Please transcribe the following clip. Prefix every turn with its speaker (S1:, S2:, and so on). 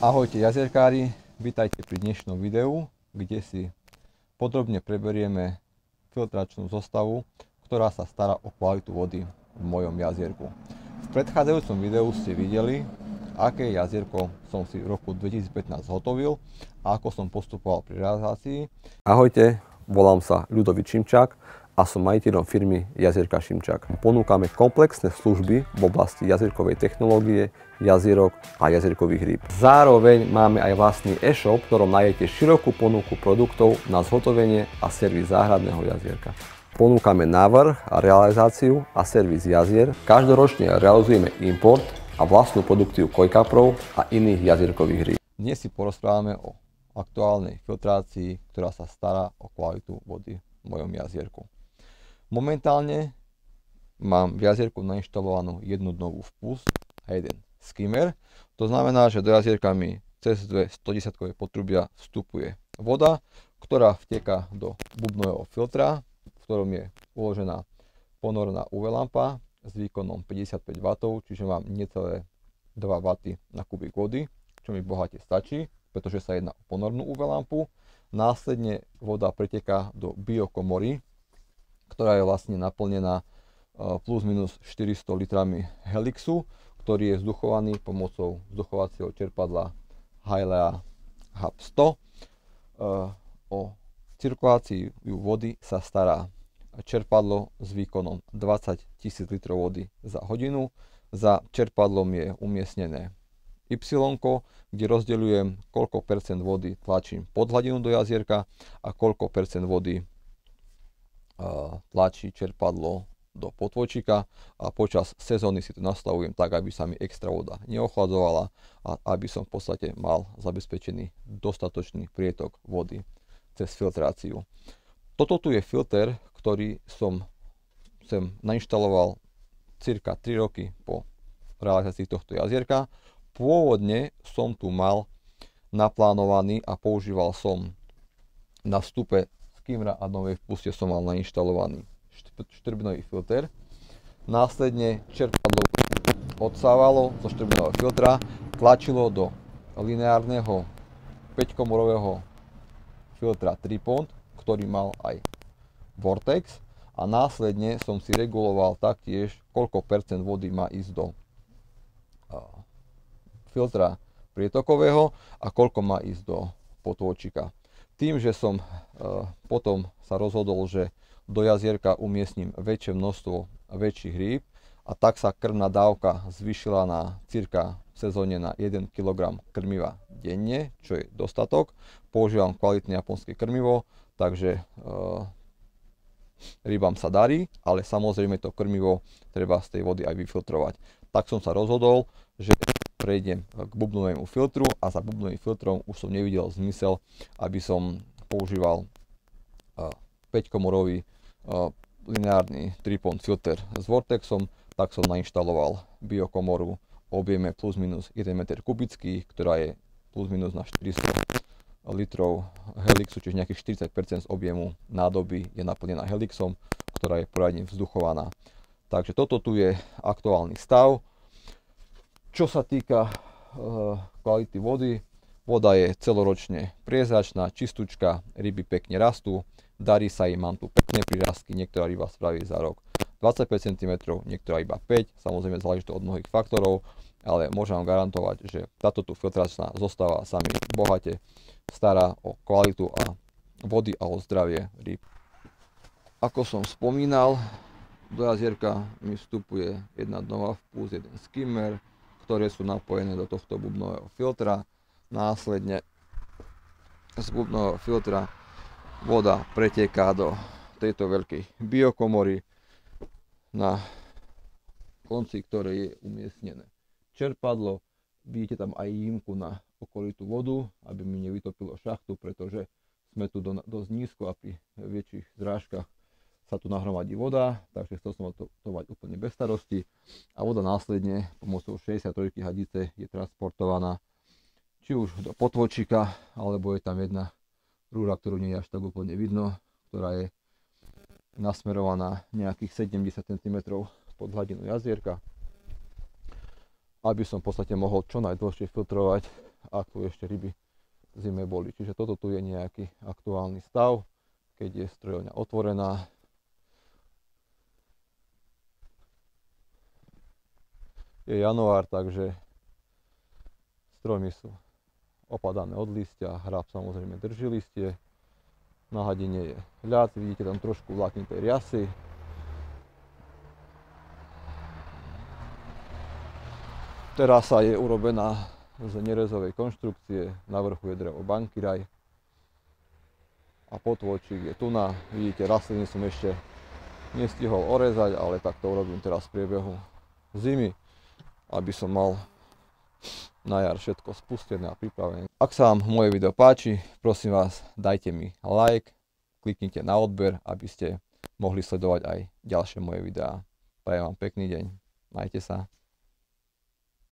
S1: Ahojte jazierkári, vítajte pri dnešnom videu, kde si podrobne preberieme filtračnú zostavu, ktorá sa stará o kvalitu vody v mojom jazierku. V predchádzajúcom videu ste videli, aké jazierko som si v roku 2015 zhotovil a ako som postupoval pri realizácii. Ahojte, volám sa Ľudovít Šimčák a som majiteľom firmy Jazierka Šimčák. Ponúkame komplexné služby v oblasti jazierkovej technológie, jazierok a jazierkových rýb. Zároveň máme aj vlastný e-shop, v ktorom nájdete širokú ponuku produktov na zhotovenie a servis záhradného jazierka. Ponúkame návrh a realizáciu a servis jazier. Každoročne realizujeme import a vlastnú produkciu kojkaprov a iných jazierkových rýb. Dnes si porozprávame o aktuálnej filtrácii, ktorá sa stará o kvalitu vody v mojom jazierku. Momentálne mám v jazierku nainštalovanú jednu novú vpust a jeden skimmer. To znamená, že do jazierka mi cez dve 110-kové potrubia vstupuje voda, ktorá vteká do bubnového filtra, v ktorom je uložená ponorná UV lampa s výkonom 55 W, čiže mám necelé 2 W na kubík vody, čo mi bohate stačí, pretože sa jedná o ponornú UV lampu. Následne voda preteká do biokomory, ktorá je vlastne naplnená plus minus 400 litrami helixu, ktorý je vzduchovaný pomocou vzduchovacieho čerpadla Hylea HAP 100. O cirkuláciu vody sa stará čerpadlo s výkonom 20 000 litrov vody za hodinu. Za čerpadlom je umiestnené Y, kde rozdeľujem, koľko percent vody tlačím pod hladinu do jazierka a koľko percent vody tlačí čerpadlo do potvojčika, a počas sezóny si to nastavujem tak, aby sa mi extra voda neochladzovala a aby som v podstate mal zabezpečený dostatočný prietok vody cez filtráciu. Toto tu je filter, ktorý som sem nainštaloval cirka 3 roky po realizácii tohto jazierka. Pôvodne som tu mal naplánovaný a používal som na vstupe skimmera a novej vpuste som mal nainštalovaný štrbinový filter. Následne čerpadlo odsávalo zo štrbinového filtra, tlačilo do lineárneho 5-komorového filtra Tripont, ktorý mal aj Vortex, a následne som si reguloval taktiež, koľko percent vody má ísť do filtra prietokového a koľko má ísť do potvojčika. Tým, že som potom sa rozhodol, že do jazierka umiestním väčšie množstvo väčších rýb, a tak sa krmná dávka zvýšila na cirka v sezóne na 1 kg krmiva denne, čo je dostatok. Používam kvalitné japonské krmivo, takže rybám sa darí, ale samozrejme to krmivo treba z tej vody aj vyfiltrovať. Tak som sa rozhodol, že prejdem k bubnovému filtru, a za bubnovým filtrom už som nevidel zmysel, aby som používal 5-komorový lineárny Tripont filter s Vortexom. Tak som nainštaloval biokomoru v objeme plus minus 1 m3, ktorá je plus minus na 400 litrov helixu, čiže nejakých 40% z objemu nádoby je naplnená helixom, ktorá je poriadne vzduchovaná. Takže toto tu je aktuálny stav. Čo sa týka kvality vody, voda je celoročne priezračná, čistúčka, ryby pekne rastú, darí sa im, mám tu pekné prírastky, niektorá ryba spraví za rok 25 cm, niektorá iba 5, samozrejme záleží to od mnohých faktorov, ale môžem vám garantovať, že táto tu filtračná zostava sa mi bohate stará o kvalitu a vody a o zdravie rýb. Ako som spomínal, do jazierka mi vstupuje jedna nová vpust, jeden skimmer, ktoré sú napojené do tohto bubnového filtra. Následne z bubnového filtra voda preteká do tejto veľkej biokomory, na konci ktorej je umiestnené čerpadlo. Vidíte tam aj jímku na okolitú vodu, aby mi nevytopilo šachtu, pretože sme tu dosť nízko a pri väčších zrážkach sa tu nahromadí voda, takže chcel som to mať úplne bez starosti. A voda následne pomocou 63 hadice je transportovaná či už do potvojčika, alebo je tam jedna rúra, ktorú nie je až tak úplne vidno, ktorá je nasmerovaná nejakých 70 cm pod hladinu jazierka, aby som v podstate mohol čo najdlhšie filtrovať ak tu ešte ryby v zime boli. Čiže toto tu je nejaký aktuálny stav, keď je strojovňa otvorená. Je január, takže stromy sú opadané od listia, hráb samozrejme drží listie. Na hladine je ľad, vidíte tam trošku vláknitej riasy. Terasa je urobená z nerezovej konštrukcie, na vrchu je drevo bankyraj a potôčik je tuná. Vidíte, rastliny som ešte nestihol orezať, ale tak to urobím teraz v priebehu zimy, aby som mal na jar všetko spustené a pripravené. Ak sa vám moje video páči, prosím vás, dajte mi like, kliknite na odber, aby ste mohli sledovať aj ďalšie moje videá. Prajem vám pekný deň, majte sa.